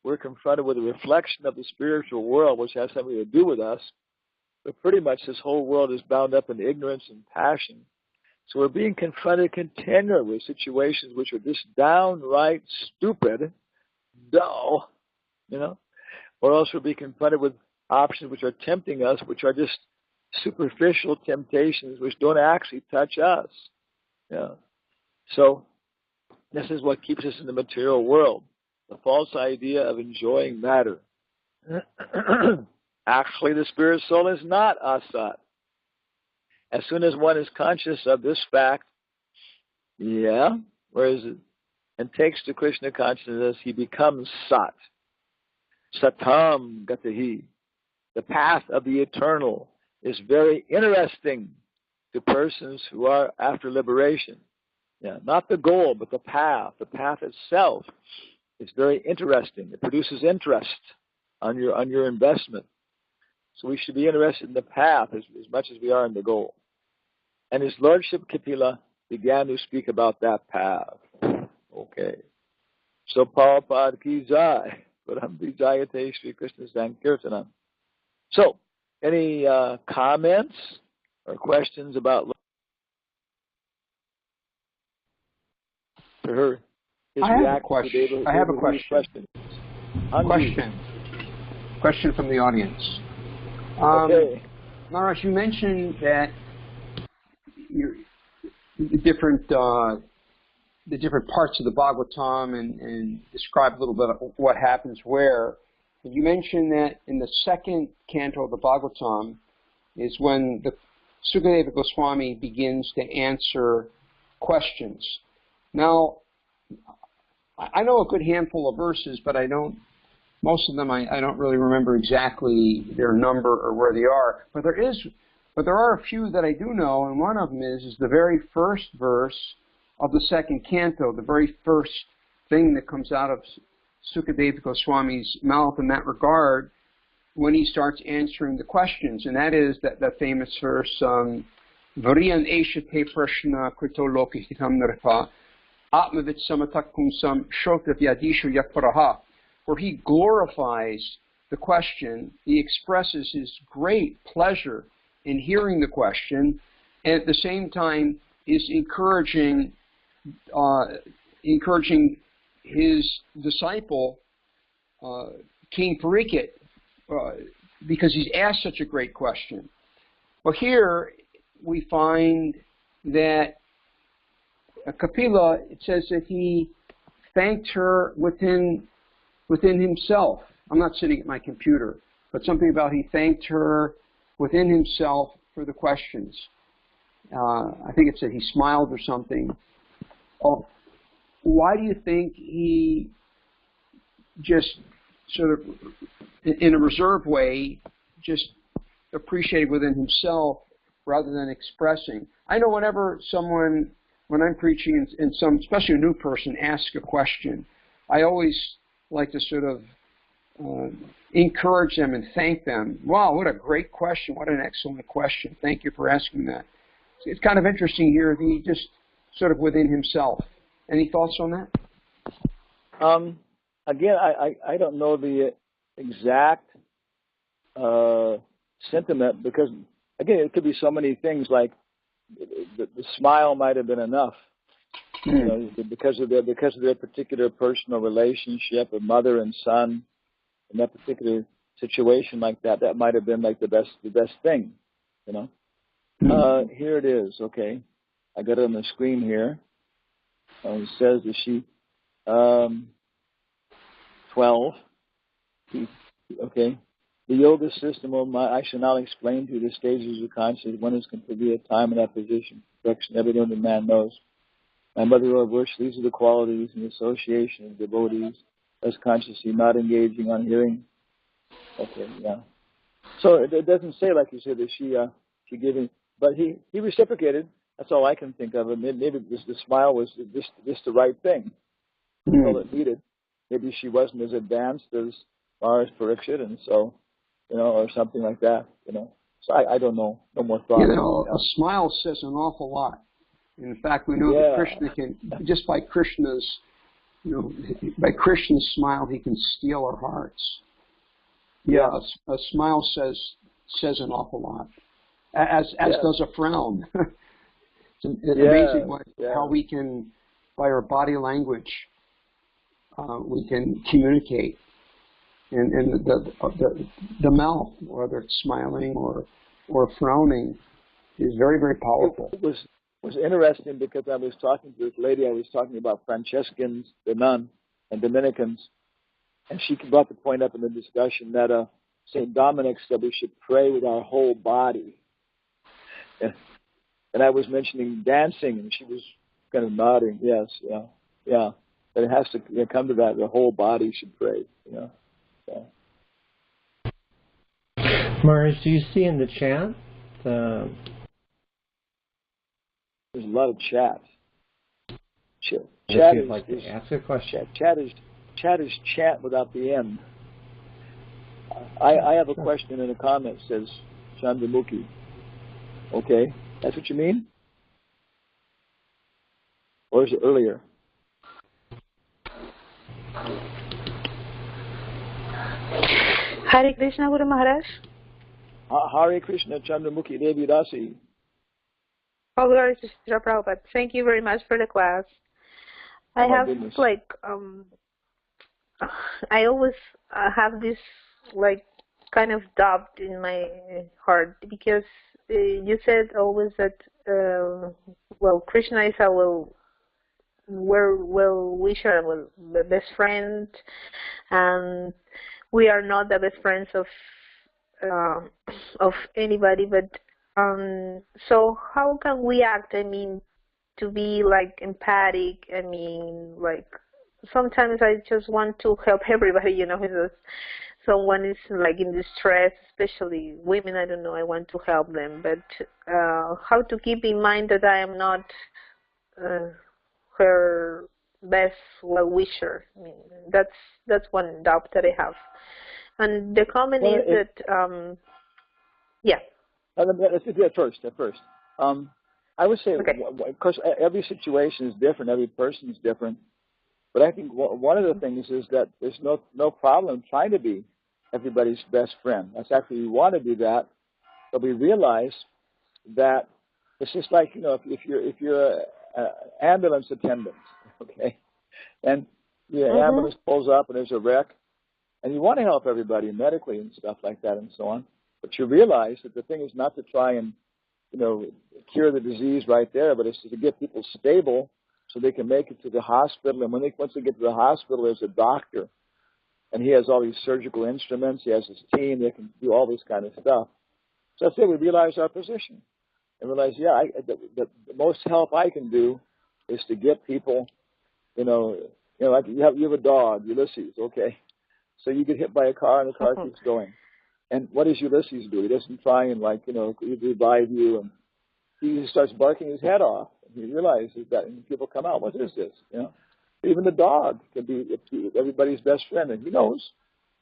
[SPEAKER 1] we're confronted with a reflection of the spiritual world which has something to do with us. But pretty much this whole world is bound up in ignorance and passion. So we're being confronted continually with situations which are just downright stupid, dull, or else we'll be confronted with options which are tempting us, which are just superficial temptations which don't actually touch us. Yeah. So this is what keeps us in the material world, the false idea of enjoying matter. Actually, the spirit soul is not asat. As soon as one is conscious of this fact, and takes to Krishna consciousness, he becomes sat. Satam gatahi. The path of the eternal is very interesting to persons who are after liberation. Yeah, not the goal, but the path. The path itself is very interesting. It produces interest on your investment. So we should be interested in the path as much as we are in the goal. And His Lordship Kapila began to speak about that path. Okay. So Prabhupada ki jai. Param Vijayate Sri Krishna Sankirtanam. So, any comments or questions about her?
[SPEAKER 2] I have a question. Question from the audience.
[SPEAKER 1] Okay.
[SPEAKER 2] Maharaj, you mentioned that the different parts of the Bhagavatam and describe a little bit of what happens where. You mentioned that in the second canto of the Bhagavatam is when the Sukadeva Goswami begins to answer questions. Now, I know a good handful of verses, but most of them I don't really remember exactly their number or where they are. But there are a few that I do know, and one of them is the very first verse of the second canto, the very first thing that comes out of Sukadeva Goswami's mouth in that regard when he starts answering the questions, and that is that famous verse, Variyan Eshate Prashna Krito Lokihitam Nirpa Atmavit Samatakumsam Shota Vyadishu Yakparaha, where he glorifies the question, he expresses his great pleasure in hearing the question, and at the same time is encouraging his disciple, King Parikshit, because he's asked such a great question. Well, here we find that Kapila, it says that he thanked her within himself. I'm not sitting at my computer, but something about he thanked her within himself for the questions. I think it said he smiled or something. Oh, why do you think he just sort of, in a reserved way, just appreciated within himself rather than expressing? I know whenever someone, when I'm preaching and some, especially a new person, asks a question, I always like to sort of encourage them and thank them. Wow, what a great question. What an excellent question. Thank you for asking that. It's kind of interesting here that he just sort of within himself. Any thoughts on that?
[SPEAKER 1] Again, I don't know the exact sentiment because, again, it could be so many things. Like the smile might have been enough, because of their particular personal relationship of mother and son, in that particular situation like that. That might have been like the best thing, Here it is. Okay, I got it on the screen here. It says that she 12. Okay. The yoga system I shall now explain to you the stages of consciousness. One is completely at time in that position. Perfection, everything that man knows. My mother or bush, these are the qualities and association of devotees as consciously not engaging on hearing. Okay, yeah. So it doesn't say, like you said, that she gave him, but he reciprocated. That's all I can think of. And maybe the smile was just the right thing. All it needed. Maybe she wasn't as advanced as far as Parikshit, and so, or something like that, So I don't know. No more thought.
[SPEAKER 2] A smile says an awful lot. In fact, we know that Krishna can, just by Krishna's, by Krishna's smile, he can steal our hearts. Yeah, a smile says an awful lot, as does a frown. It's amazing how we can, by our body language, we can communicate. And the mouth, whether it's smiling or frowning, is very, very powerful.
[SPEAKER 1] It was interesting because I was talking to this lady. I was talking about Franciscans, the nun, and Dominicans, and she brought the point up in the discussion that St. Dominic said we should pray with our whole body. And I was mentioning dancing, and she was kind of nodding. Yes, yeah. But it has to come to that. The whole body should pray. Yeah.
[SPEAKER 3] Maharaj, do you see in the chat?
[SPEAKER 1] There's a lot of chat. Chat
[SPEAKER 3] if you'd
[SPEAKER 1] is,
[SPEAKER 3] like to ask a question.
[SPEAKER 1] Chat is chat without the end. I have a question in a comment that says Chandramukhi. Okay, that's what you mean? Or is it earlier?
[SPEAKER 4] Hare Krishna, Guru Maharaj.
[SPEAKER 1] Hare Krishna, Chandramukhi Devi Dasi.
[SPEAKER 4] Oh, glory to Srila Prabhupada. Thank you very much for the class. I have I always have this kind of doubt in my heart because you said always that Krishna is our well-wisher, the best friend, and we are not the best friends of anybody. But so how can we act? I mean, to be empathic. I mean, sometimes I just want to help everybody. If someone is in distress, especially women. I don't know. I want to help them, but how to keep in mind that I am not her best well-wisher. I mean, that's one doubt that I have. And the comment is that,
[SPEAKER 1] Let's do that first. I would say, of course, every situation is different. Every person is different. But I think one of the things is that there's no problem trying to be everybody's best friend. That's actually, we want to do that, but we realize that it's just like, if you're an ambulance attendant, okay, and the ambulance pulls up and there's a wreck, and you want to help everybody medically and stuff like that and so on, but you realize that the thing is not to try and, cure the disease right there, but it's to get people stable so they can make it to the hospital. And once they get to the hospital, there's a doctor, and he has all these surgical instruments. He has his team. They can do all this kind of stuff. So I say we realize our position and realize, the most help I can do is to get people, like you have a dog, Ulysses, okay? So you get hit by a car and the car keeps going. And what does Ulysses do? He doesn't try and revive you, and he starts barking his head off. And he realizes that, and people come out, what is this? Even the dog can be everybody's best friend, and he knows,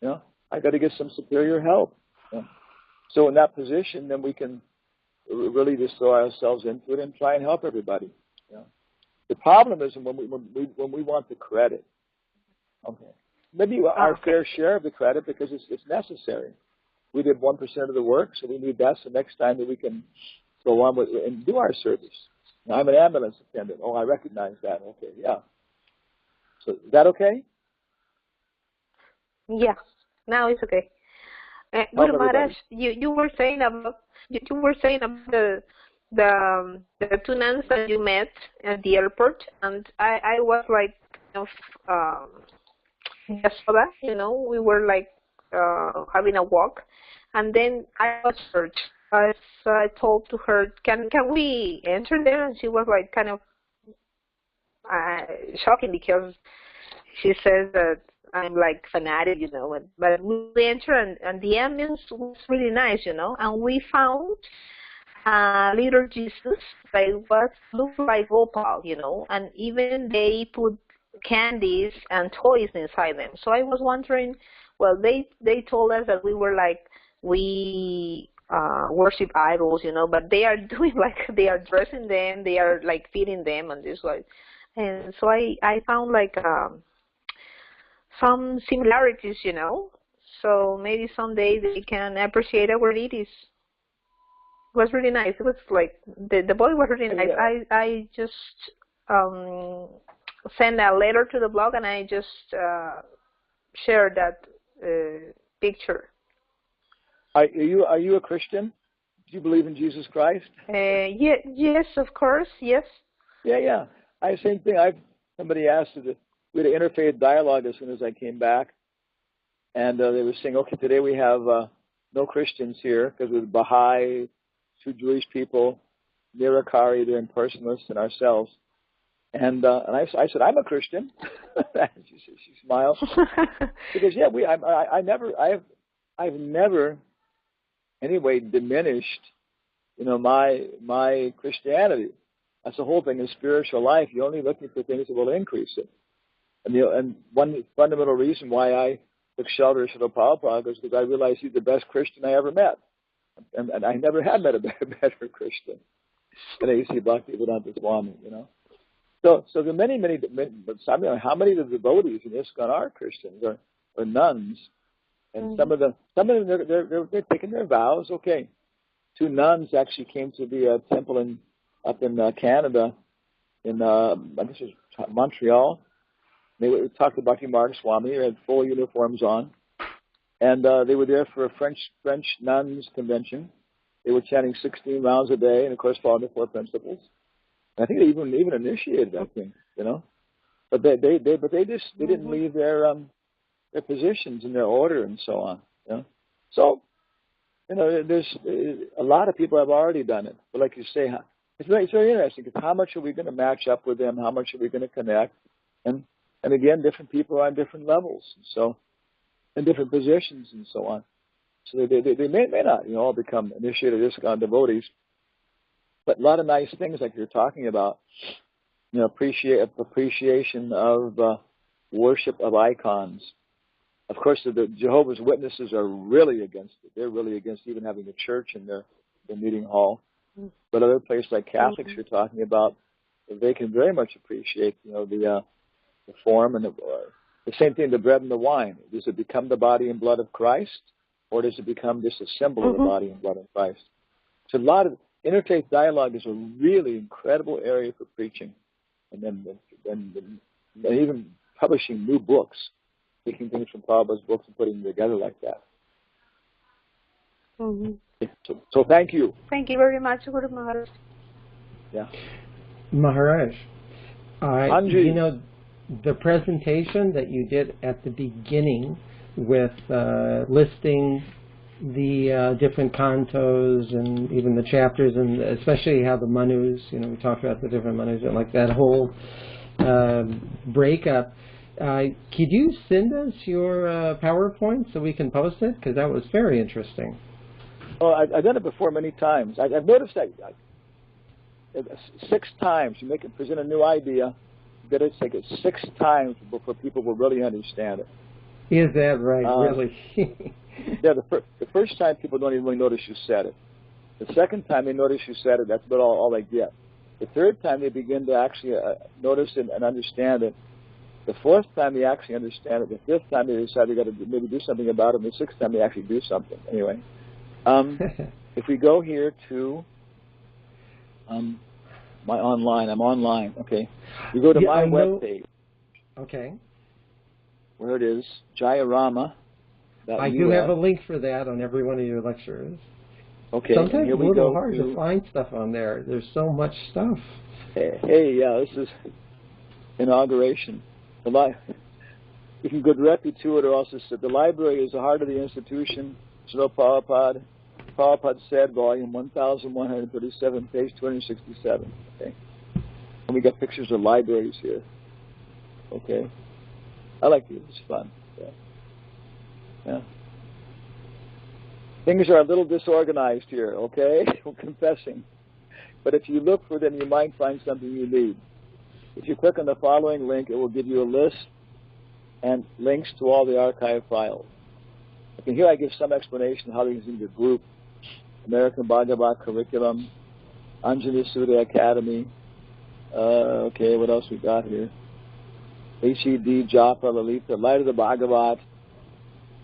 [SPEAKER 1] I got to get some superior help. So in that position, then we can really just throw ourselves into it and try and help everybody. The problem is when we want the credit. Okay, maybe our fair share of the credit because it's necessary. We did 1% of the work, so we need that. So next time that we can go on with and do our service. Now, I'm an ambulance attendant. Oh, I recognize that. Okay, yeah. So is that okay?
[SPEAKER 4] Yeah, now it's okay. Guru Maharaj, you were saying about the two nuns that you met at the airport, and I was of Yasoda, we were like having a walk, and then I was searched. So I told to her, can we enter there? And she was like kind of shocking because she says that I'm like fanatic, but we enter and the ambience was really nice, and we found little Jesus that looked like Gopal, and even they put candies and toys inside them. So I was wondering, well, they told us that we were like, we worship idols, but they are doing like, they are dressing them, they are like feeding them and this way. And so I found like some similarities, so maybe someday they can appreciate our deities. It was really nice. It was like, the boy was really nice.
[SPEAKER 1] Yeah.
[SPEAKER 4] I just sent a letter to the blog and I just shared that picture.
[SPEAKER 1] Are you a Christian? Do you believe in Jesus Christ?
[SPEAKER 4] Yes, of course, yes.
[SPEAKER 1] Yeah. Same thing. Somebody asked we had an interfaith dialogue as soon as I came back, and they were saying, okay, today we have no Christians here because we're Baha'i, 2 Jewish people, Nirakari, the impersonalists, and ourselves. And I said, I'm a Christian. she smiled because I've never anyway diminished my Christianity. That's the whole thing in spiritual life. You're only looking for things that will increase it. And one fundamental reason why I took shelter of Srila Prabhupada is because I realized he's the best Christian I ever met. And I never had met a better Christian than A.C. Bhaktivedanta Swami, So there are many, but how many of the devotees in ISKCON are Christians or nuns? And some of them they're taking their vows. Okay, 2 nuns actually came to the temple up in Canada, in I guess it was Montreal. They talked to Bhakti-Marga Swami. They had full uniforms on, and they were there for a French nuns convention. They were chanting 16 rounds a day, and of course following the 4 principles. And I think they even initiated that thing, But they didn't leave their positions and their order and so on. So there's a lot of people have already done it. But like you say, it's very interesting because how much are we going to match up with them? How much are we going to connect? And again, different people are on different levels, so in different positions and so on. So they may not all become initiated ISKCON devotees. But a lot of nice things like you're talking about, appreciation of worship of icons. Of course, the Jehovah's Witnesses are really against it. They're really against even having a church in their meeting hall. But other places like Catholics you're talking about, they can very much appreciate, the form and the same thing, the bread and the wine. Does it become the body and blood of Christ, or does it become just a symbol of the body and blood of Christ? So a lot of interfaith dialogue is a really incredible area for preaching, and then even publishing new books, taking things from Prabhupada's books and putting them together like that. So thank you.
[SPEAKER 4] Thank you very much, Guru Maharaj.
[SPEAKER 1] Yeah.
[SPEAKER 3] Maharaj,
[SPEAKER 1] Anji.
[SPEAKER 3] the presentation that you did at the beginning with listing the different cantos and even the chapters, and especially how the manus, we talked about the different manus and like that whole breakup. Could you send us your PowerPoint so we can post it? Because that was very interesting.
[SPEAKER 1] Oh, I've done it before many times. I've noticed that 6 times. You present a new idea, you better take it 6 times before people will really understand it.
[SPEAKER 3] Is that right? Really?
[SPEAKER 1] Yeah, the first time people don't even really notice you said it. The second time they notice you said it, that's about all they get. The third time they begin to actually notice it and understand it. The 4th time they actually understand it. The 5th time they decide they got to maybe do something about it. And the 6th time they actually do something. Anyway, if we go here to my online, I'm online. Okay, we go to my webpage.
[SPEAKER 3] Okay.
[SPEAKER 1] Where it is, Jayarama.
[SPEAKER 3] I do have a link for that on every one of your lectures.
[SPEAKER 1] Okay.
[SPEAKER 3] Sometimes it's a little hard to find stuff on there. There's so much stuff.
[SPEAKER 1] Hey, yeah, this is inauguration. You can go directly to it, or else the library is the heart of the institution. Srila Prabhupada said, volume 1137, page 267. Okay, and we got pictures of libraries here. Okay, I like these. It's fun. Yeah. Things are a little disorganized here. Okay, I'm confessing. But if you look for them, you might find something you need. If you click on the following link, it will give you a list and links to all the archive files. Okay, here I give some explanation of how these things are grouped. American Bhagavat Curriculum, Anjali Surya Academy. Okay, what else we got here? HED, Japa, Lalita, Light of the Bhagavat.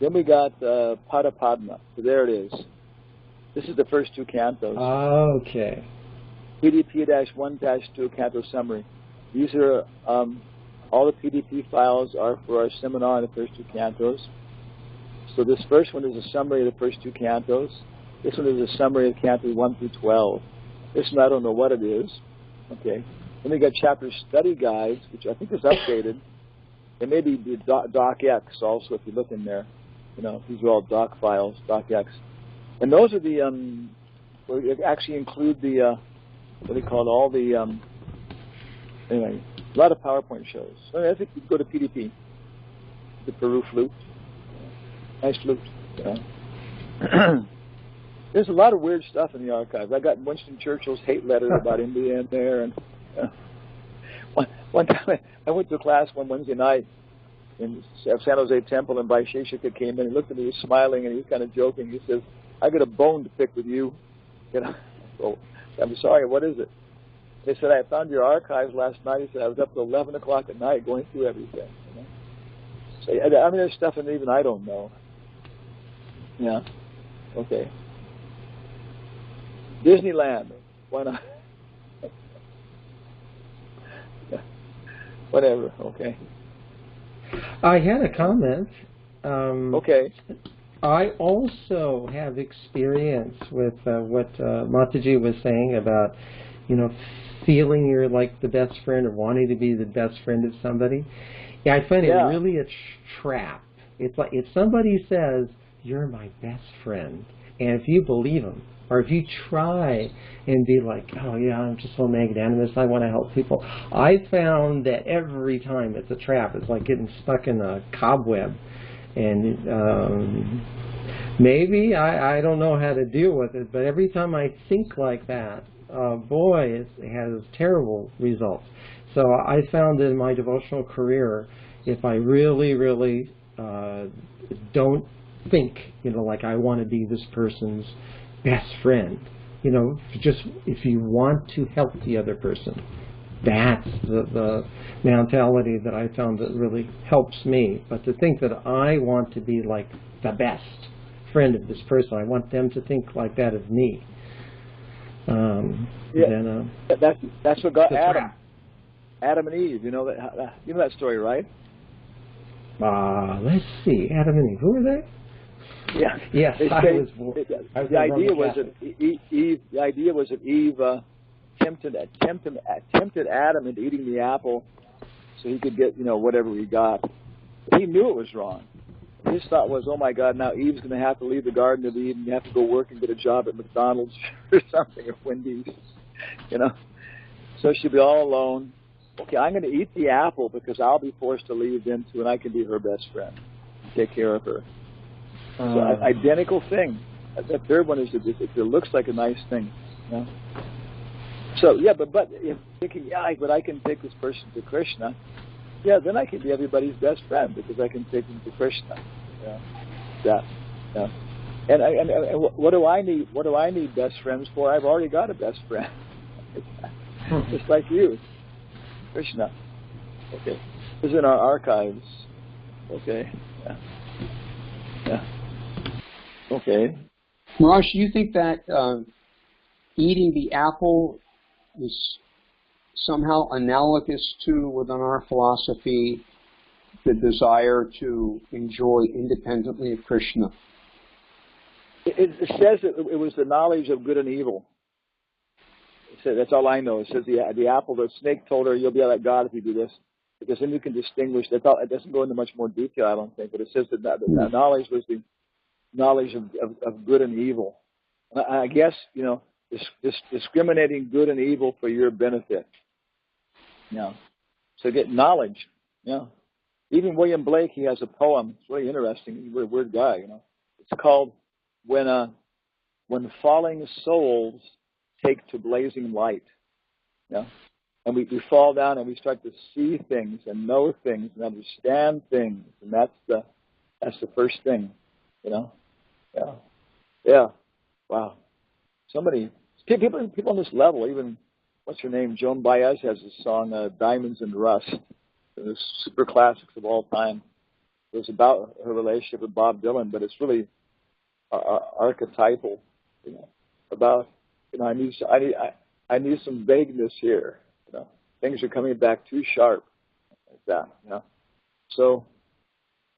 [SPEAKER 1] Then we got Pada Padma. So there it is. This is the first two cantos.
[SPEAKER 3] Okay.
[SPEAKER 1] PDP-1-2 canto summary. These are all the PDP files are for our seminar in the first two cantos. So this first one is a summary of the first two cantos. This one is a summary of cantos 1 through 12. This one I don't know what it is. Okay. Then we got chapter study guides, which I think is updated. There may be the docx also if you look in there. You know, these are all doc files, docx. And those are the we actually include the what do you call it? All the anyway, a lot of PowerPoint shows. So I think you go to PDP, the Peru flute, nice flute. You know. There's a lot of weird stuff in the archives. I got Winston Churchill's hate letter about India in there, and one time I went to a class one Wednesday night in San Jose Temple, and Vaisheshika came in and looked at me, he was smiling, and he was kind of joking. He says, "I got a bone to pick with you." You know, so I'm sorry. What is it? They said, "I found your archives last night." He said, "I was up till 11 o'clock at night going through everything." You know? So I mean, there's stuff that even I don't know. Yeah. Okay. Disneyland. Why not? Whatever. Okay.
[SPEAKER 3] I had a comment.
[SPEAKER 1] Okay.
[SPEAKER 3] I also have experience with what Mataji was saying about, you know, feeling you're like the best friend or wanting to be the best friend of somebody. Yeah, I find it really a trap. It's like if somebody says, "You're my best friend," and if you believe them, or if you try and be like, "Oh yeah, I'm just so magnanimous, I want to help people," I found that every time it's a trap. It's like getting stuck in a cobweb. And maybe I don't know how to deal with it, but every time I think like that, boy, it has terrible results. So I found in my devotional career, if I really, really don't think, you know, like I want to be this person's best friend, you know, just if you want to help the other person, that's the mentality that I found that really helps me. But to think that I want to be like the best friend of this person, I want them to think like that of me. Then,
[SPEAKER 1] that's what got Adam and Eve. You know that story, right?
[SPEAKER 3] Let's see, Adam and Eve. Who were they?
[SPEAKER 1] Yeah.
[SPEAKER 3] Yes,
[SPEAKER 1] the idea was that Eve tempted Adam into eating the apple so he could get, you know, whatever he got. He knew it was wrong. His thought was, oh my God, now Eve's going to have to leave the Garden of Eden and have to go work and get a job at McDonald's or something, or Wendy's, you know. So she'll be all alone. Okay, I'm going to eat the apple because I'll be forced to leave then too, and I can be her best friend, take care of her. So identical thing. That third one is it looks like a nice thing, you know. So yeah, but if thinking, but I can take this person to Krishna, then I can be everybody's best friend because I can take them to Krishna. Yeah. And what do I need? What do I need best friends for? I've already got a best friend, just like you, Krishna. Okay, this is in our archives. Okay. Yeah. Okay.
[SPEAKER 2] Raj, do you think that eating the apple is somehow analogous to, within our philosophy, the desire to enjoy independently of Krishna?
[SPEAKER 1] It says that it was the knowledge of good and evil. It says, that's all I know. It says the apple, the snake told her, "You'll be like God if you do this." because then you can distinguish. That's all, it doesn't go into much more detail, I don't think, but it says that knowledge was the knowledge of good and evil. And I guess, discriminating good and evil for your benefit. So get knowledge. Even William Blake, he has a poem. It's really interesting. He's a weird guy. It's called "When Falling Souls Take to Blazing Light." And we fall down and we start to see things and know things and understand things, and that's the first thing. Yeah. Wow. So many people on this level. Even what's her name? Joan Baez has a song, "Diamonds and Rust." The super classics of all time. It was about her relationship with Bob Dylan, but it's really archetypal. About I need some vagueness here. Things are coming back too sharp, like that. So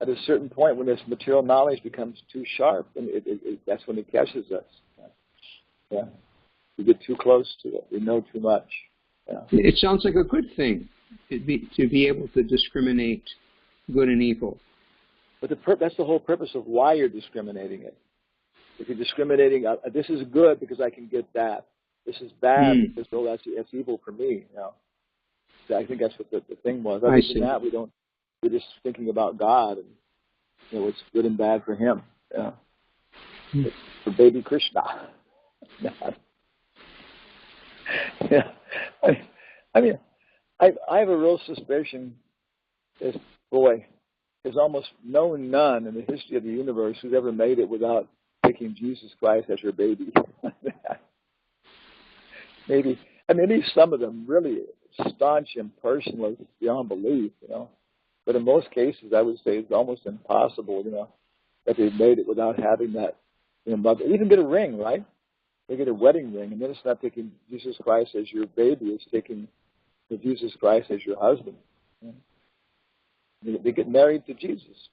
[SPEAKER 1] at a certain point, when this material knowledge becomes too sharp, and that's when it catches us. Yeah, we get too close to it. We know too much. Yeah.
[SPEAKER 2] It sounds like a good thing to be able to discriminate good and evil.
[SPEAKER 1] But that's the whole purpose of why you're discriminating it. If you're discriminating, this is good because I can get that. This is bad because that's evil for me. I think that's what the thing was. Other than that, we're just thinking about God and what's good and bad for Him. For baby Krishna. Yeah. I mean, I have a real suspicion there's almost none in the history of the universe who's ever made it without taking Jesus Christ as your baby. Maybe some of them really staunch impersonalists beyond belief, But in most cases, I would say it's almost impossible, that they've made it without having that, mother. Even get a ring, right? They get a wedding ring, and then it's not taking Jesus Christ as your baby; it's taking Jesus Christ as your husband. They get married to Jesus.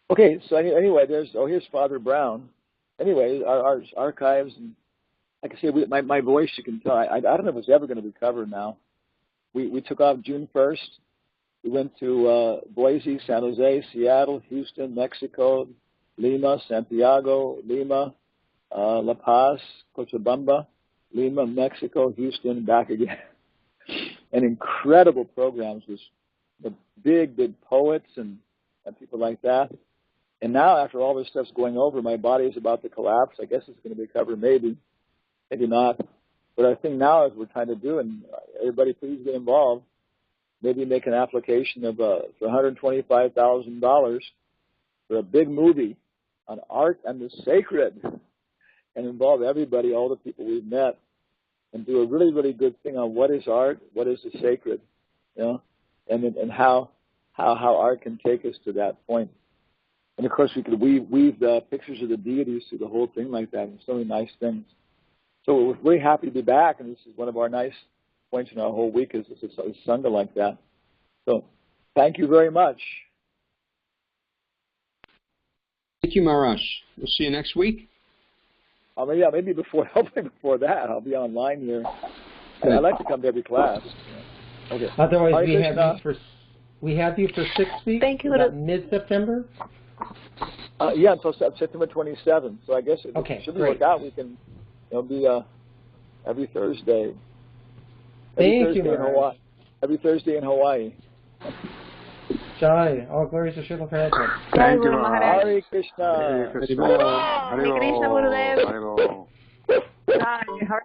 [SPEAKER 1] Okay. So anyway, here's Father Brown. Anyway, our archives, and like I say, my voice, you can tell. I don't know if it's ever going to recover now. We took off June 1st. We went to Boise, San Jose, Seattle, Houston, Mexico, Lima, Santiago, Lima, La Paz, Cochabamba, Lima, Mexico, Houston, back again. And incredible programs with the big poets and people like that. And now, after all this stuff's going over, my body is about to collapse. I guess it's going to recover, maybe not. But I think now, as we're trying to do, and everybody please get involved, maybe make an application of for $125,000 for a big movie on art and the sacred, and involve everybody, all the people we've met, and do a really, really good thing on what is art, what is the sacred, and how art can take us to that point. And of course, we could weave the pictures of the deities through the whole thing like that, and so many nice things. So we're very happy to be back, and this is one of our nice points in our whole week is a Sangha like that. So thank you very much.
[SPEAKER 2] Thank you, Maharaj. We'll see you next week.
[SPEAKER 1] Hopefully before that, I'll be online here. I'd like to come to every class. Okay.
[SPEAKER 3] Otherwise, we have you for 6 weeks.
[SPEAKER 4] Thank you.
[SPEAKER 3] Mid-September.
[SPEAKER 1] Until September 27th. So I guess it should work out. We can. It'll be every Thursday.
[SPEAKER 3] Thank you, Maharaj.
[SPEAKER 1] Every Thursday in Hawaii.
[SPEAKER 3] Jai, all glories to Srila Prabhupada.
[SPEAKER 5] Thank you, Maharaj.
[SPEAKER 1] Hare Krishna.
[SPEAKER 5] Hare Krishna.
[SPEAKER 4] Hare Krishna, Gurudev.
[SPEAKER 5] Hare Krishna.
[SPEAKER 4] Jai, Hare